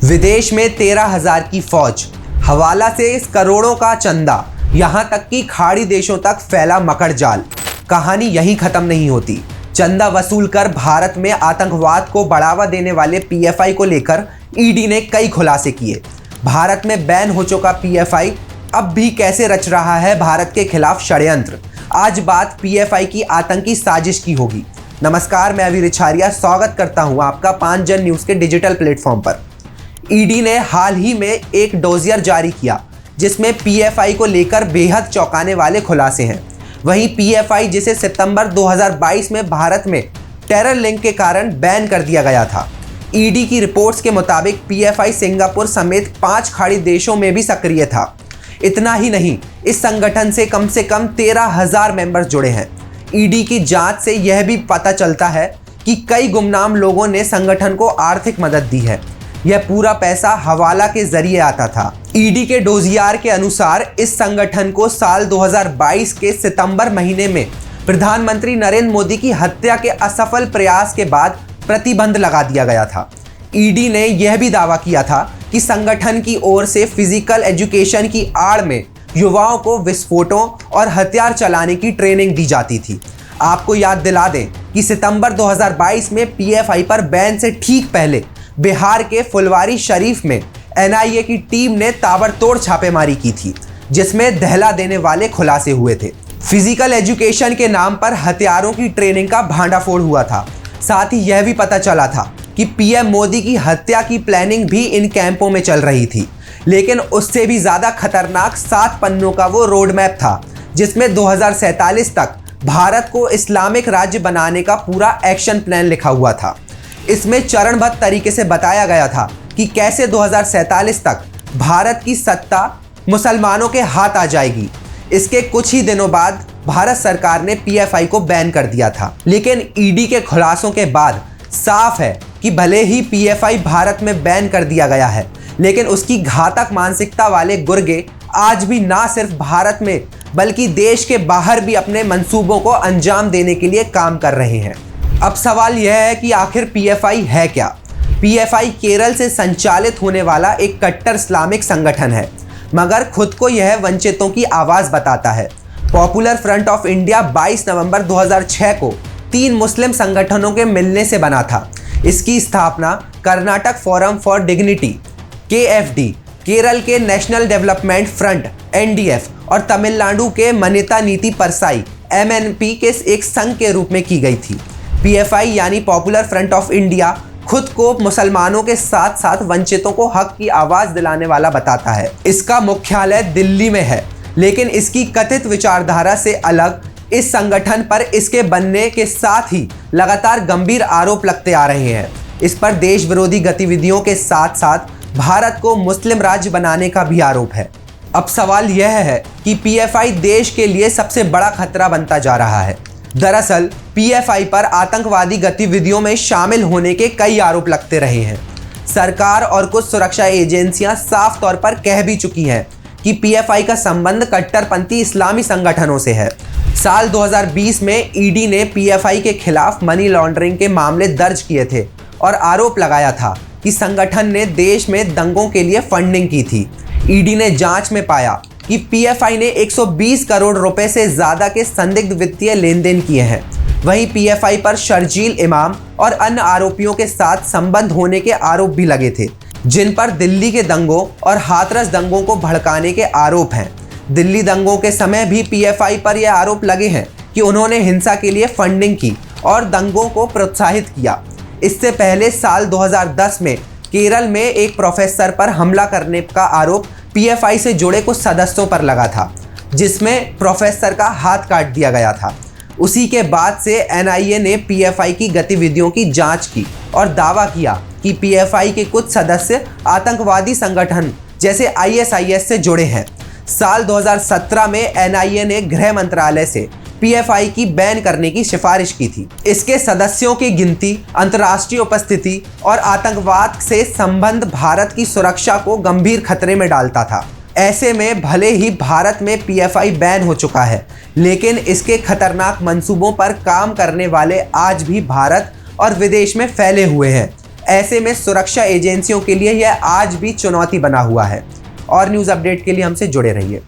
विदेश में 13,000 की फौज, हवाला से इस करोड़ों का चंदा, यहाँ तक कि खाड़ी देशों तक फैला मकर जाल। कहानी यहीं खत्म नहीं होती। चंदा वसूल कर भारत में आतंकवाद को बढ़ावा देने वाले पीएफआई को लेकर ईडी ने कई खुलासे किए। भारत में बैन हो चुका पीएफआई अब भी कैसे रच रहा है भारत के खिलाफ षड्यंत्र। आज बात पीएफआई की आतंकी साजिश की होगी। नमस्कार, मैं अभी रिछारिया स्वागत करता हूं आपका 5 जन न्यूज के डिजिटल प्लेटफॉर्म पर। ईडी ने हाल ही में एक डोजियर जारी किया जिसमें पीएफआई को लेकर बेहद चौंकाने वाले खुलासे हैं। वहीं पीएफआई, जिसे सितंबर 2022 में भारत में टेरर लिंक के कारण बैन कर दिया गया था, ईडी की रिपोर्ट्स के मुताबिक पीएफआई सिंगापुर समेत 5 खाड़ी देशों में भी सक्रिय था। इतना ही नहीं, इस संगठन से कम 13,000 मेंबर्स जुड़े हैं। ईडी की जांच से यह भी पता चलता है कि कई गुमनाम लोगों ने संगठन को आर्थिक मदद दी है। यह पूरा पैसा हवाला के जरिए आता था। ईडी के डोजियर के अनुसार इस संगठन को साल 2022 के सितंबर महीने में प्रधानमंत्री नरेंद्र मोदी की हत्या के असफल प्रयास के बाद प्रतिबंध लगा दिया गया था। ईडी ने यह भी दावा किया था कि संगठन की ओर से फिजिकल एजुकेशन की आड़ में युवाओं को विस्फोटों और हथियार चलाने की ट्रेनिंग दी जाती थी। आपको याद दिला दें कि सितंबर 2022 में पीएफआई पर बैन से ठीक पहले बिहार के फुलवारी शरीफ में एनआईए की टीम ने ताबड़तोड़ छापेमारी की थी, जिसमें दहला देने वाले खुलासे हुए थे। फिजिकल एजुकेशन के नाम पर हथियारों की ट्रेनिंग का भांडाफोड़ हुआ था। साथ ही यह भी पता चला था कि पीएम मोदी की हत्या की प्लानिंग भी इन कैंपों में चल रही थी। लेकिन उससे भी ज्यादा खतरनाक 7 पन्नों का वो रोड मैप था जिसमें 2047 तक भारत को इस्लामिक राज्य बनाने का पूरा एक्शन प्लान लिखा हुआ था। इसमें चरणबद्ध तरीके से बताया गया था कि कैसे 2047 तक भारत की सत्ता मुसलमानों के हाथ आ जाएगी। इसके कुछ ही दिनों बाद भारत सरकार ने पीएफआई को बैन कर दिया था। लेकिन ईडी के खुलासों के बाद साफ है कि भले ही पीएफआई भारत में बैन कर दिया गया है, लेकिन उसकी घातक मानसिकता वाले गुर्गे आज भी ना सिर्फ भारत में बल्कि देश के बाहर भी अपने मंसूबों को अंजाम देने के लिए काम कर रहे हैं। अब सवाल यह है कि आखिर पीएफआई है क्या? पीएफआई केरल से संचालित होने वाला एक कट्टर इस्लामिक संगठन है, मगर खुद को यह वंचितों की आवाज़ बताता है। पॉपुलर फ्रंट ऑफ इंडिया 22 नवंबर 2006 को 3 मुस्लिम संगठनों के मिलने से बना था। इसकी स्थापना Karnataka forum for dignity KFD, Kerala के नेशनल डेवलपमेंट फ्रंट NDF और तमिलनाडु के मनिता नीति परसाई MNP के एक संघ के रूप में की गई थी। पीएफआई यानी पॉपुलर फ्रंट ऑफ इंडिया खुद को मुसलमानों के साथ साथ वंचितों को हक की आवाज़ दिलाने वाला बताता है। इसका मुख्यालय दिल्ली में है, लेकिन इसकी कथित विचारधारा से अलग इस संगठन पर इसके बनने के साथ ही लगातार गंभीर आरोप लगते आ रहे हैं। इस पर देश विरोधी गतिविधियों के साथ साथ भारत को मुस्लिम राज्य बनाने का भी आरोप है। अब सवाल यह है कि पीएफआई देश के लिए सबसे बड़ा खतरा बनता जा रहा है। दरअसल पीएफआई पर आतंकवादी गतिविधियों में शामिल होने के कई आरोप लगते रहे हैं। सरकार और कुछ सुरक्षा एजेंसियां साफ तौर पर कह भी चुकी हैं कि पीएफआई का संबंध कट्टरपंथी इस्लामी संगठनों से है। साल 2020 में ईडी ने पीएफआई के खिलाफ मनी लॉन्ड्रिंग के मामले दर्ज किए थे और आरोप लगाया था कि संगठन ने देश में दंगों के लिए फंडिंग की थी। ईडी ने जांच में पाया कि पीएफआई ने 120 करोड़ रुपए से ज्यादा के संदिग्ध वित्तीय लेन देन किए हैं। वहीं पीएफआई पर शर्जील इमाम और अन्य आरोपियों के साथ संबंध होने के आरोप भी लगे थे, जिन पर दिल्ली के दंगों और हाथरस दंगों को भड़काने के आरोप हैं। दिल्ली दंगों के समय भी पीएफआई पर यह आरोप लगे हैं कि उन्होंने हिंसा के लिए फंडिंग की और दंगों को प्रोत्साहित किया। इससे पहले साल 2010 में केरल में एक प्रोफेसर पर हमला करने का आरोप पीएफआई से जुड़े कुछ सदस्यों पर लगा था, जिसमें प्रोफेसर का हाथ काट दिया गया था। उसी के बाद से एनआईए ने पीएफआई की गतिविधियों की जांच की और दावा किया कि पीएफआई के कुछ सदस्य आतंकवादी संगठन जैसे ISIS से जुड़े हैं। साल 2017 में एनआईए ने गृह मंत्रालय से पीएफआई की बैन करने की सिफारिश की थी। इसके सदस्यों की गिनती, अंतर्राष्ट्रीय उपस्थिति और आतंकवाद से संबंध भारत की सुरक्षा को गंभीर खतरे में डालता था। ऐसे में भले ही भारत में पीएफआई बैन हो चुका है, लेकिन इसके खतरनाक मंसूबों पर काम करने वाले आज भी भारत और विदेश में फैले हुए हैं। ऐसे में सुरक्षा एजेंसियों के लिए यह आज भी चुनौती बना हुआ है। और न्यूज़ अपडेट के लिए हमसे जुड़े रहिए।